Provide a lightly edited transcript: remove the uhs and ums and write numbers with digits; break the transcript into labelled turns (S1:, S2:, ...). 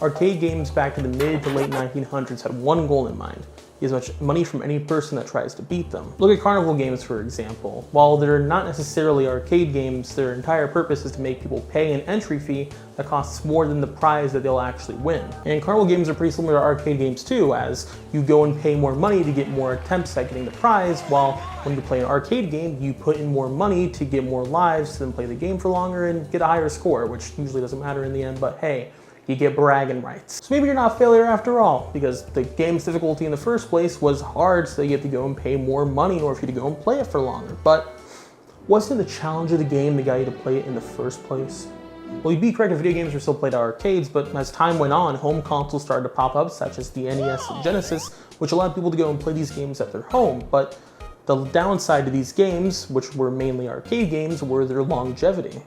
S1: Arcade games back in the mid to late 1900s had one goal in mind: get as much money from any person that tries to beat them. Look at carnival games, for example. While they're not necessarily arcade games, their entire purpose is to make people pay an entry fee that costs more than the prize that they'll actually win. And carnival games are pretty similar to arcade games too, as you go and pay more money to get more attempts at getting the prize, while when you play an arcade game, you put in more money to get more lives to then play the game for longer and get a higher score, which usually doesn't matter in the end, but hey, you get bragging rights. So maybe you're not a failure after all, because the game's difficulty in the first place was hard, so you have to go and pay more money in order for you to go and play it for longer. But wasn't the challenge of the game that got you to play it in the first place? Well, you'd be correct if video games were still played at arcades, but as time went on, home consoles started to pop up, such as the NES and Genesis, which allowed people to go and play these games at their home. But the downside to these games, which were mainly arcade games, were their longevity.